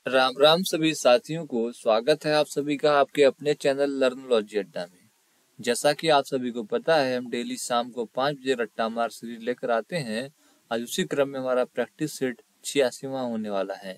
राम राम सभी साथियों को स्वागत है आप सभी का आपके अपने चैनल लर्नोलॉजी अड्डा में। जैसा कि आप सभी को पता है, हम डेली शाम को 5 बजे रट्टा मार सीरीज लेकर आते हैं। आज उसी क्रम में हमारा प्रैक्टिस सेट 86वां होने वाला है।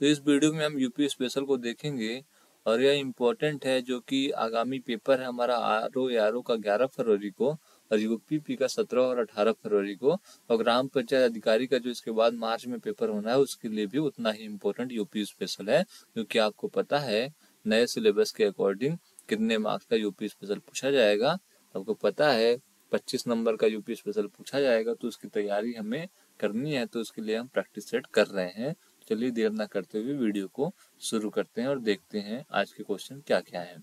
तो इस वीडियो में हम यूपी स्पेशल को देखेंगे और यह इम्पोर्टेंट है, जो कि आगामी पेपर है हमारा आरओ का 11 फरवरी को और यूपीपी का 17 और 18 फरवरी को, और ग्राम पंचायत अधिकारी का जो इसके बाद मार्च में पेपर होना है उसके लिए भी उतना ही इम्पोर्टेंट यूपी स्पेशल है। क्योंकि आपको पता है नए सिलेबस के अकॉर्डिंग कितने मार्क्स का यूपी स्पेशल पूछा जाएगा। आपको पता है 25 नंबर का यूपी स्पेशल पूछा जाएगा, तो उसकी तैयारी हमें करनी है। तो उसके लिए हम प्रैक्टिस सेट कर रहे हैं। चलिए देर ना करते हुए वीडियो को शुरू करते हैं और देखते हैं आज के क्वेश्चन क्या क्या है।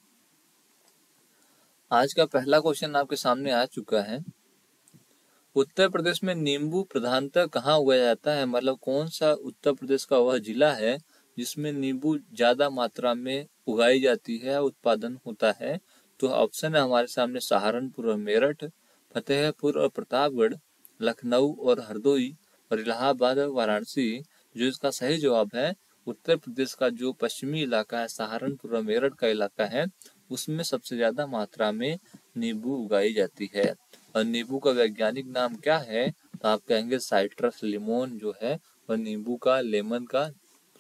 आज का पहला क्वेश्चन आपके सामने आ चुका है। उत्तर प्रदेश में नींबू प्रधानतः कहाँ उगाया जाता है? मतलब कौन सा उत्तर प्रदेश का वह जिला है जिसमें नींबू ज्यादा मात्रा में उगाई जाती है, उत्पादन होता है? तो ऑप्शन है हमारे सामने सहारनपुर और मेरठ, फतेहपुर और प्रतापगढ़, लखनऊ और हरदोई और इलाहाबाद और वाराणसी। जो इसका सही जवाब है, उत्तर प्रदेश का जो पश्चिमी इलाका है, सहारनपुर और मेरठ का इलाका है, उसमें सबसे ज्यादा मात्रा में नींबू उगाई जाती है। और नींबू का वैज्ञानिक नाम क्या है? तो आप कहेंगे साइट्रस लिमोन जो है वह नींबू का, लेमन का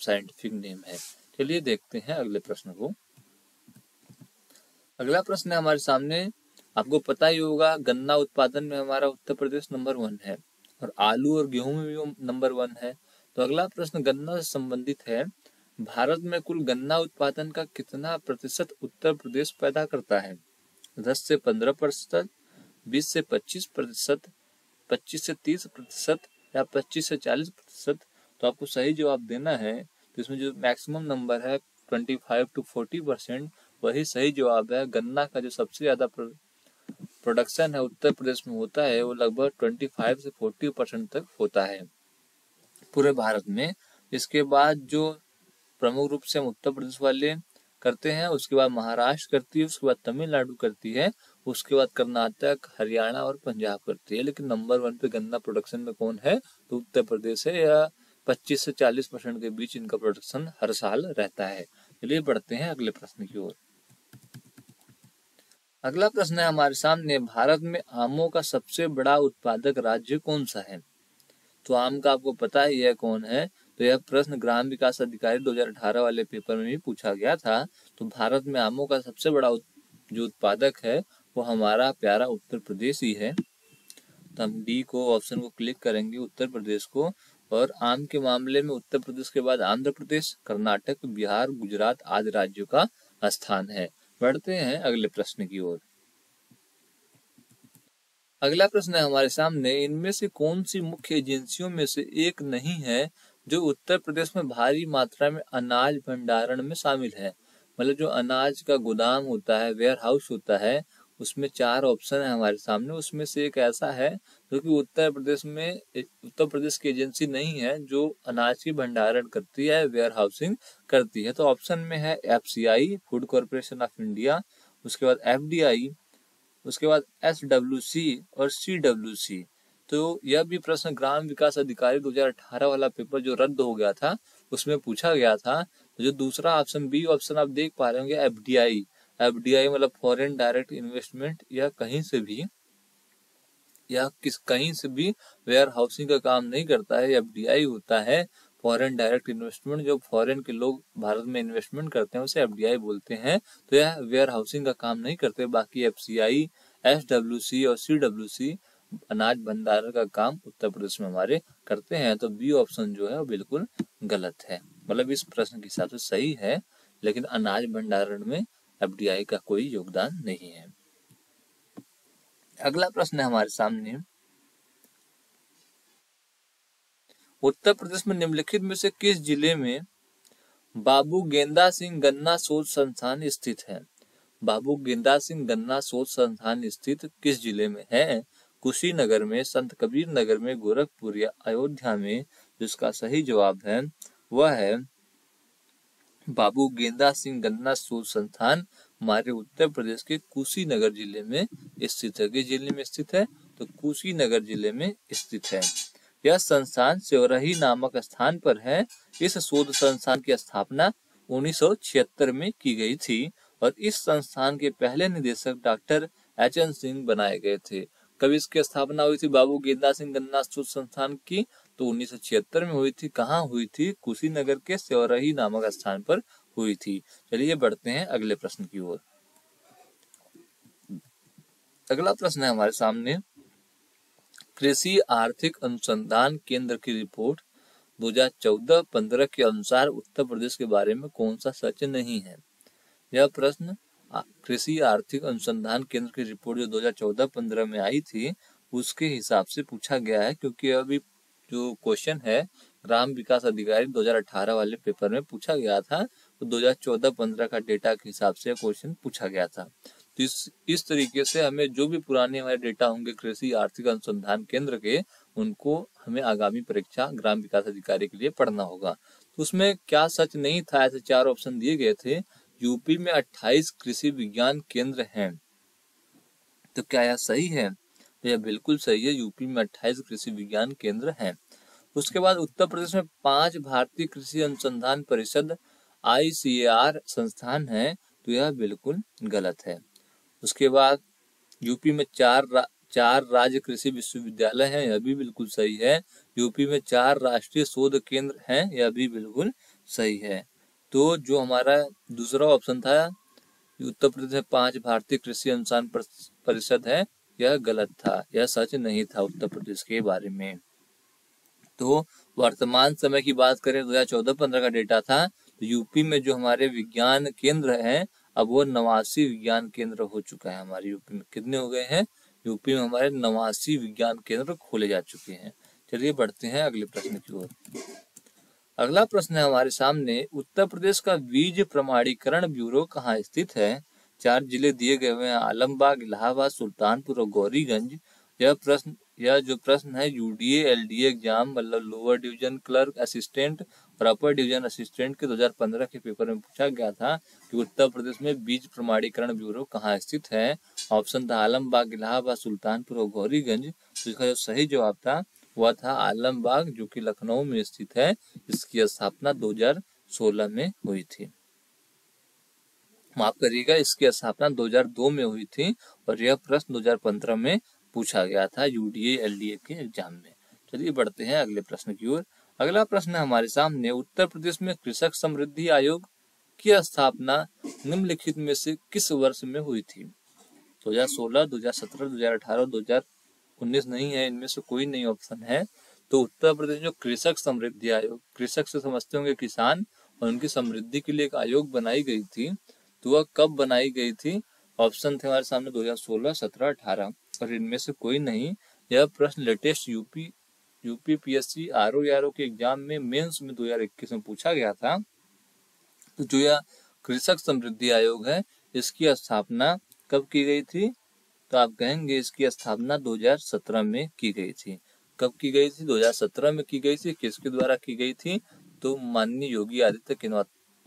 साइंटिफिक नेम है। चलिए देखते हैं अगले प्रश्न को। अगला प्रश्न है हमारे सामने। आपको पता ही होगा गन्ना उत्पादन में हमारा उत्तर प्रदेश नंबर 1 है और आलू और गेहूं में भी नंबर 1 है। तो अगला प्रश्न गन्ना से संबंधित है। भारत में कुल गन्ना उत्पादन का कितना प्रतिशत उत्तर प्रदेश पैदा करता है? 10 से 15%, 20 से 25%, 25 से 30% या 25 से 40%? तो आपको सही जवाब देना है। तो इसमें जो मैक्सिमम नंबर है 25 to 40%, वही सही जवाब है। गन्ना का जो सबसे ज्यादा प्रोडक्शन है उत्तर प्रदेश में होता है, वो लगभग 25 से 40% तक होता है पूरे भारत में। इसके बाद जो प्रमुख रूप से हम उत्तर प्रदेश वाले करते हैं, उसके बाद महाराष्ट्र करती है, उसके बाद तमिलनाडु करती है, उसके बाद कर्नाटक, हरियाणा और पंजाब करती है। लेकिन नंबर 1 पे गन्ना प्रोडक्शन में कौन है? तो उत्तर प्रदेश है। या 25 से 40% के बीच इनका प्रोडक्शन हर साल रहता है। चलिए बढ़ते हैं अगले प्रश्न की ओर। अगला प्रश्न है हमारे सामने। भारत में आमों का सबसे बड़ा उत्पादक राज्य कौन सा है? तो आम का आपको पता ही है कौन है। तो यह प्रश्न ग्राम विकास अधिकारी 2018 वाले पेपर में भी पूछा गया था। तो भारत में आमों का सबसे बड़ा जो उत्पादक है वो हमारा प्यारा उत्तर प्रदेश ही है। तो हम डी को, ऑप्शन को क्लिक करेंगे, उत्तर प्रदेश को। और आम के मामले में उत्तर प्रदेश के बाद आंध्र प्रदेश, कर्नाटक, बिहार, गुजरात आदि राज्यों का स्थान है। बढ़ते हैं अगले प्रश्न की ओर। अगला प्रश्न है हमारे सामने। इनमें से कौन सी मुख्य एजेंसियों में से एक नहीं है जो उत्तर प्रदेश में भारी मात्रा में अनाज भंडारण में शामिल है? मतलब जो अनाज का गोदाम होता है, वेयर हाउस होता है, उसमें 4 ऑप्शन है हमारे सामने। उसमें से एक ऐसा है जो कि उत्तर प्रदेश की एजेंसी नहीं है जो अनाज की भंडारण करती है, वेयर हाउसिंग करती है। तो ऑप्शन में है FCI, food corporation of India, उसके बाद FDI, उसके बाद SWC और CWC। तो यह भी प्रश्न ग्राम विकास अधिकारी 2018 वाला पेपर जो रद्द हो गया था उसमें पूछा गया था। तो जो दूसरा ऑप्शन बी ऑप्शन आप देख पा रहे होंगे, FDI मतलब फॉरेन डायरेक्ट इन्वेस्टमेंट, या कहीं से भी वेयर हाउसिंग का काम नहीं करता है। FDI होता है फॉरेन डायरेक्ट इन्वेस्टमेंट। जो फॉरेन के लोग भारत में इन्वेस्टमेंट करते हैं उसे FDI बोलते हैं। तो यह वेयर हाउसिंग का काम नहीं करते। बाकी FCI, SWC और CWC अनाज भंडारण का काम उत्तर प्रदेश में हमारे करते हैं। तो बी ऑप्शन जो है वो बिल्कुल गलत है। मतलब इस प्रश्न के हिसाब से सही है, लेकिन अनाज भंडारण में FDI का कोई योगदान नहीं है। अगला प्रश्न है हमारे सामने। उत्तर प्रदेश में निम्नलिखित में से किस जिले में बाबू गेंदा सिंह गन्ना शोध संस्थान स्थित है? बाबू गेंदा सिंह गन्ना शोध संस्थान स्थित किस जिले में है? कुशीनगर में, संत कबीर नगर में, गोरखपुर या अयोध्या में? जिसका सही जवाब है वह है बाबू गेंदा सिंह गन्ना शोध संस्थान हमारे उत्तर प्रदेश के कुशीनगर जिले में स्थित है। किस जिले में स्थित है? तो कुशीनगर जिले में स्थित है। यह संस्थान सेवरही नामक स्थान पर है। इस शोध संस्थान की स्थापना 1976 में की गई थी और इस संस्थान के पहले निदेशक डॉक्टर एच.एन. सिंह बनाए गए थे। कब इसकी स्थापना हुई थी बाबू गेंदा सिंह गन्ना शोध संस्थान की? तो 1976 में हुई थी। कहाँ हुई थी? कुशीनगर के सेवरही नामक स्थान पर हुई थी। चलिए बढ़ते हैं अगले प्रश्न की ओर। अगला प्रश्न है हमारे सामने, कृषि आर्थिक अनुसंधान केंद्र की रिपोर्ट 2014-15 के अनुसार उत्तर प्रदेश के बारे में कौन सा सच नहीं है? यह प्रश्न कृषि आर्थिक अनुसंधान केंद्र की रिपोर्ट जो 2014-15 में आई थी उसके हिसाब से पूछा गया है, क्योंकि अभी जो क्वेश्चन है ग्राम विकास अधिकारी 2018 वाले पेपर में पूछा गया था, तो 2014-15 का डेटा के हिसाब से क्वेश्चन पूछा गया था। तो इस तरीके से हमें जो भी पुराने हमारे डेटा होंगे कृषि आर्थिक अनुसंधान केंद्र के, उनको हमें आगामी परीक्षा ग्राम विकास अधिकारी के लिए पढ़ना होगा। तो उसमें क्या सच नहीं था, ऐसे 4 ऑप्शन दिए गए थे। यूपी में 28 कृषि विज्ञान केंद्र हैं, तो क्या यह सही है? तो यह बिल्कुल सही है, यूपी में 28 कृषि विज्ञान केंद्र हैं। उसके बाद उत्तर प्रदेश में 5 भारतीय कृषि अनुसंधान परिषद ICAR संस्थान है, तो यह बिल्कुल गलत है। उसके बाद यूपी में 4 राज्य कृषि विश्वविद्यालय हैं, यह भी बिल्कुल सही है। यूपी में 4 राष्ट्रीय शोध केंद्र हैं, यह भी बिल्कुल सही है। तो जो हमारा दूसरा ऑप्शन था उत्तर प्रदेश में 5 भारतीय कृषि अनुसंधान परिषद है, यह गलत था, यह सच नहीं था उत्तर प्रदेश के बारे में। तो वर्तमान समय की बात करें 2014-15 का डेटा था, तो यूपी में जो हमारे विज्ञान केंद्र हैं अब वो 89 विज्ञान केंद्र हो चुका है। हमारे यूपी में कितने हो गए हैं? यूपी में हमारे 89 विज्ञान केंद्र खोले जा चुके हैं। चलिए बढ़ते हैं अगले प्रश्न की ओर। अगला प्रश्न है हमारे सामने, उत्तर प्रदेश का बीज प्रमाणीकरण ब्यूरो कहाँ स्थित है? 4 जिले दिए गए हुए हैं, आलमबाग, इलाहाबाद, सुल्तानपुर और गौरीगंज। यह जो प्रश्न है UDA LDA एग्जाम मतलब लोअर डिवीजन क्लर्क असिस्टेंट और अपर डिवीजन असिस्टेंट के 2015 के पेपर में पूछा गया था कि उत्तर प्रदेश में बीज प्रमाणीकरण ब्यूरो कहाँ स्थित है। ऑप्शन था आलमबाग, इलाहाबाद, सुल्तानपुर और गौरीगंज। तो इसका जो सही जवाब था वह था आलमबाग, जो कि लखनऊ में स्थित है। इसकी स्थापना 2016 में हुई थी। माफ करिएगा, इसकी स्थापना 2002 में हुई थी और यह प्रश्न 2015 में पूछा गया था UDA LDA के एग्जाम में। चलिए बढ़ते हैं अगले प्रश्न की ओर। अगला प्रश्न है हमारे सामने, उत्तर प्रदेश में कृषक समृद्धि आयोग की स्थापना निम्नलिखित में से किस वर्ष में हुई थी? 2016, 2017, 2018, 2019 नहीं है, इनमें से कोई नहीं ऑप्शन है। तो उत्तर प्रदेश जो कृषक समृद्धि आयोग, कृषक से समझते होंगे किसान, और उनकी समृद्धि के लिए एक आयोग बनाई गई थी, तो वह कब बनाई गई थी? ऑप्शन थे हमारे सामने 2016, 17, 18 और इनमें से कोई नहीं। यह प्रश्न लेटेस्ट यूपी PSC RO के एग्जाम में मेंस में 2021 में पूछा गया था। तो जो यह कृषक समृद्धि आयोग है इसकी स्थापना कब की गई थी? तो आप कहेंगे इसकी स्थापना 2017 में की गई थी। कब की गई थी? 2017 में की गई थी। किसके द्वारा की गई थी? तो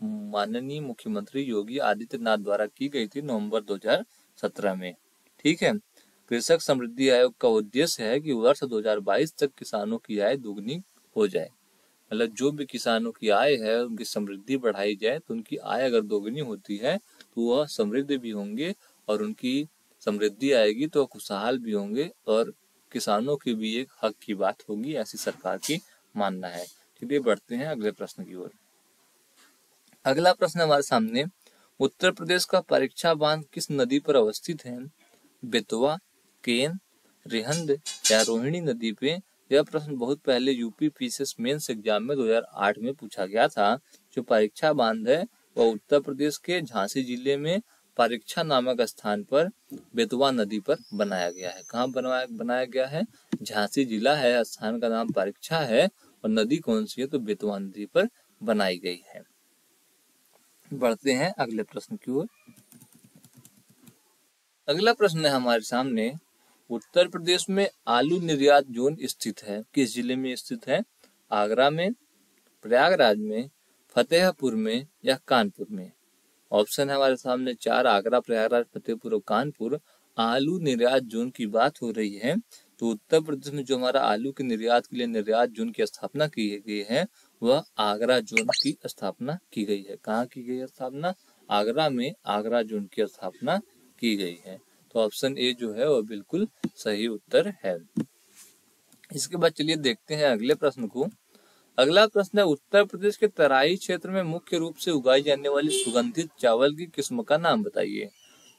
माननीय मुख्यमंत्री योगी आदित्यनाथ द्वारा की गई थी नवंबर 2017 में। ठीक है। कृषक समृद्धि आयोग का उद्देश्य है कि वर्ष 2022 तक किसानों की आय दोगुनी हो जाए, मतलब जो भी किसानों की आय है उनकी समृद्धि बढ़ाई जाए। तो उनकी आय अगर दोगुनी होती है तो वह समृद्ध भी होंगे और उनकी समृद्धि आएगी तो खुशहाल भी होंगे और किसानों की भी एक हक की बात होगी, ऐसी सरकार की मानना है। चलिए बढ़ते हैं अगले प्रश्न की ओर। अगला प्रश्न हमारे सामने, उत्तर प्रदेश का परीक्षा बांध किस नदी पर अवस्थित है? बेतवा, केन, रिहंद या रोहिणी नदी पे? यह प्रश्न बहुत पहले यूपी PCS मेंस एग्जाम में 2008 में पूछा गया था। जो परीक्षा बांध है वह उत्तर प्रदेश के झांसी जिले में परीक्षा नामक स्थान पर बेतवा नदी पर बनाया गया है। कहाँ बनाया गया है? झांसी जिला है, स्थान का नाम परीक्षा है और नदी कौन सी है? तो बेतवा नदी पर बनाई गई है। बढ़ते हैं अगले प्रश्न की ओर। अगला प्रश्न है हमारे सामने, उत्तर प्रदेश में आलू निर्यात जोन स्थित है, किस जिले में स्थित है? आगरा में, प्रयागराज में, फतेहपुर में या कानपुर में? ऑप्शन है हमारे सामने 4, आगरा, प्रयागराज, फतेहपुर और कानपुर। आलू निर्यात जोन की बात हो रही है तो उत्तर प्रदेश में जो हमारा आलू के निर्यात के लिए निर्यात जोन की स्थापना की गई है वह आगरा जोन की स्थापना की गई है। कहाँ की गई है स्थापना? आगरा में आगरा जोन की स्थापना की गई है। तो ऑप्शन ए जो है वह बिल्कुल सही उत्तर है। इसके बाद चलिए देखते हैं अगले प्रश्न को। अगला प्रश्न है, उत्तर प्रदेश के तराई क्षेत्र में मुख्य रूप से उगाई जाने वाली सुगंधित चावल की किस्म का नाम बताइए।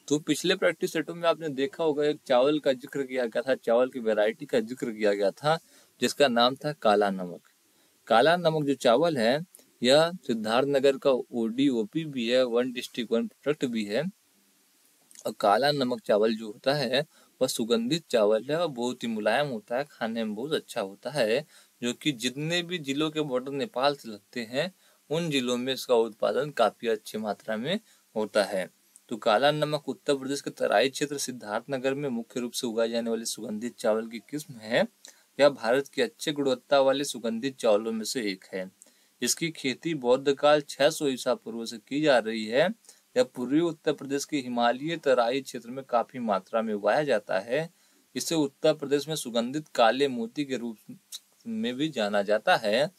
तो पिछले प्रैक्टिस सेटों में आपने देखा होगा एक चावल का जिक्र किया गया था, चावल की वैरायटी का जिक्र किया गया था जिसका नाम था काला नमक। काला नमक जो चावल है यह सिद्धार्थनगर का ODOP भी है, वन डिस्ट्रिक्ट वन प्रोडक्ट भी है। और काला नमक चावल जो होता है वह सुगंधित चावल है और बहुत ही मुलायम होता है, खाने में बहुत अच्छा होता है, जो कि जितने भी जिलों के बॉर्डर नेपाल से लगते हैं उन जिलों में इसका उत्पादन काफी अच्छी मात्रा में होता है। तो काला नमक उत्तर प्रदेश के तराई क्षेत्र सिद्धार्थनगर में मुख्य रूप से उगाए जाने वाली सुगंधित चावल की किस्म है। यह भारत के अच्छे गुणवत्ता वाले सुगंधित चावलों में से एक है। इसकी खेती बौद्ध काल 600 ईसा पूर्व से की जा रही है। यह पूर्वी उत्तर प्रदेश के हिमालयी तराई क्षेत्र में काफी मात्रा में उगाया जाता है। इसे उत्तर प्रदेश में सुगंधित काले मोती के रूप में भी जाना जाता है।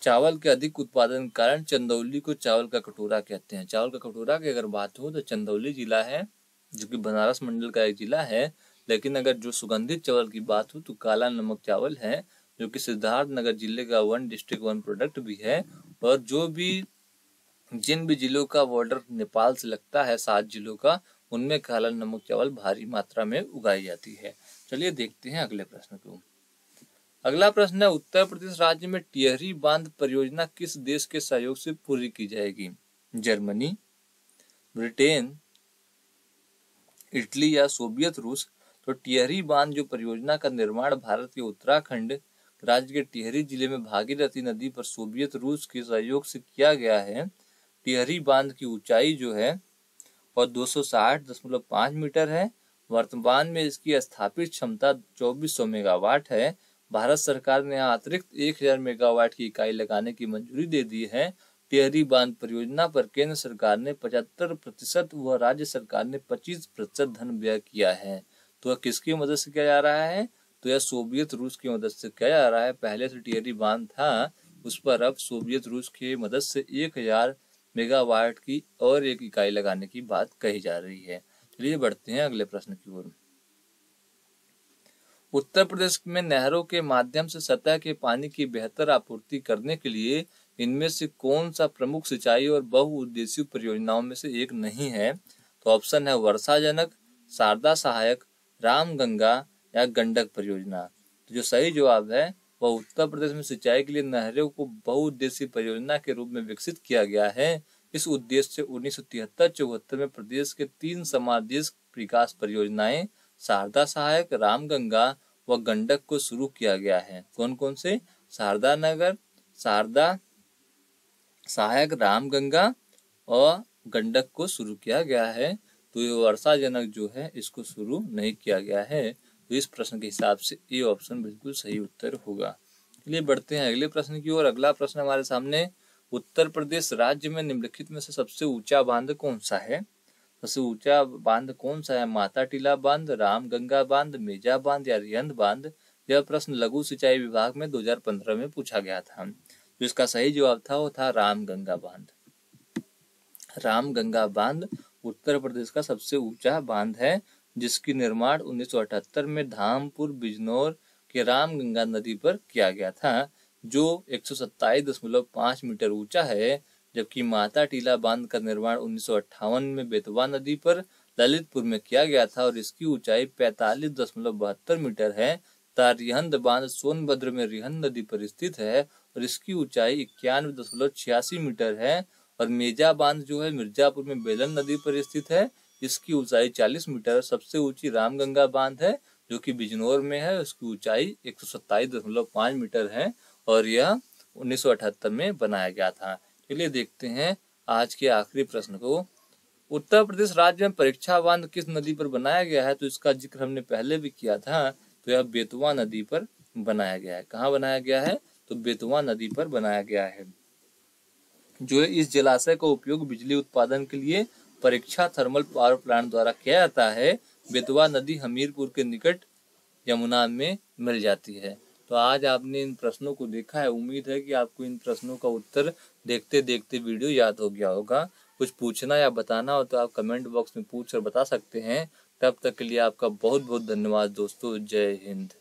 चावल के अधिक उत्पादन के कारण चंदौली को चावल का कटोरा कहते हैं। चावल का कटोरा की अगर बात हो तो चंदौली जिला है जो कि बनारस मंडल का एक जिला है, लेकिन अगर जो सुगंधित चावल की बात हो तो काला नमक चावल है जो कि सिद्धार्थनगर जिले का वन डिस्ट्रिक्ट वन प्रोडक्ट भी है। और जो भी जिन भी जिलों का बॉर्डर नेपाल से लगता है 7 जिलों का, उनमें काला नमक चावल भारी मात्रा में उगाई जाती है। चलिए देखते हैं अगले प्रश्न को। अगला प्रश्न है, उत्तर प्रदेश राज्य में टिहरी बांध परियोजना किस देश के सहयोग से पूरी की जाएगी? जर्मनी, ब्रिटेन, इटली या सोवियत रूस? तो टिहरी बांध जो परियोजना का निर्माण भारत के उत्तराखंड राज्य के टिहरी जिले में भागीरथी नदी पर सोवियत रूस के सहयोग से किया गया है। टिहरी बांध की ऊंचाई जो है वह 260.5 मीटर है। वर्तमान में इसकी स्थापित क्षमता 2400 मेगावाट है। भारत सरकार ने यहाँ अतिरिक्त 1000 मेगावाट की इकाई लगाने की मंजूरी दे दी है। टिहरी बांध परियोजना पर केंद्र सरकार ने 75% व राज्य सरकार ने 25% धन व्यय किया है। तो यह किसकी मदद से किया जा रहा है? तो यह सोवियत रूस की मदद से किया जा रहा है। पहले से टिहरी बांध था, उस पर अब सोवियत रूस की मदद से 1000 मेगावाट की और एक इकाई लगाने की बात कही जा रही है। चलिए बढ़ते हैं अगले प्रश्न की ओर। उत्तर प्रदेश में नहरों के माध्यम से सतह के पानी की बेहतर आपूर्ति करने के लिए इनमें से कौन सा प्रमुख सिंचाई और बहुउद्देशीय परियोजनाओं में से एक नहीं है? तो ऑप्शन है वर्षाजनक, शारदा सहायक, रामगंगा या गंडक परियोजना। तो जो सही जवाब है वह उत्तर प्रदेश में सिंचाई के लिए नहरों को बहुउद्देशीय परियोजना के रूप में विकसित किया गया है। इस उद्देश्य से 1973-74 में प्रदेश के 3 समादेश विकास परियोजनाएं शारदा सहायक, रामगंगा व गंडक को शुरू किया गया है। कौन कौन से? शारदा नगर, शारदा सहायक, रामगंगा और गंडक को शुरू किया गया है। तो ये वर्षाजनक जो है इसको शुरू नहीं किया गया है। तो इस प्रश्न के हिसाब से ये ऑप्शन बिल्कुल सही उत्तर होगा। चलिए बढ़ते हैं अगले प्रश्न की ओर। अगला प्रश्न हमारे सामने, उत्तर प्रदेश राज्य में निम्नलिखित में से सबसे ऊंचा बांध कौन सा है? सबसे ऊंचा बांध कौन सा है? माता टीला बांध, रामगंगा बांध, मेजा बांध या रिहंद बांध? यह प्रश्न लघु सिंचाई विभाग में 2015 में पूछा गया था। तो इसका सही जवाब था वो था रामगंगा बांध। रामगंगा बांध उत्तर प्रदेश का सबसे ऊंचा बांध है, जिसकी निर्माण 1978 में धामपुर बिजनौर के रामगंगा नदी पर किया गया था, जो 127.5 मीटर ऊंचा है। जबकि माता टीला बांध का निर्माण 1958 में बेतवा नदी पर ललितपुर में किया गया था और इसकी ऊंचाई 45.72 मीटर है। रिहंद बांध सोनभद्र में रिहंद नदी पर स्थित है और इसकी ऊंचाई 91.86 मीटर है। और मेजा बांध जो है मिर्जापुर में बेलन नदी पर स्थित है, इसकी ऊंचाई 40 मीटर। सबसे ऊंची रामगंगा बांध है जो कि बिजनौर में है, उसकी ऊंचाई 127.5 मीटर है और यह 1978 में बनाया गया था। चलिए देखते हैं आज के आखिरी प्रश्न को। उत्तर प्रदेश राज्य में परीक्षा बांध किस नदी पर बनाया गया है? तो इसका जिक्र हमने पहले भी किया था। तो यह बेतवा नदी पर बनाया गया है। कहाँ बनाया गया है? तो बेतवा नदी पर बनाया गया है। जो इस जलाशय का उपयोग बिजली उत्पादन के लिए परीक्षा थर्मल पावर प्लांट द्वारा किया जाता है। बेतवा नदी हमीरपुर के निकट यमुना में मिल जाती है। तो आज आपने इन प्रश्नों को देखा है, उम्मीद है कि आपको इन प्रश्नों का उत्तर देखते देखते वीडियो याद हो गया होगा। कुछ पूछना या बताना हो तो आप कमेंट बॉक्स में पूछ कर बता सकते हैं। तब तक के लिए आपका बहुत बहुत धन्यवाद दोस्तों। जय हिंद।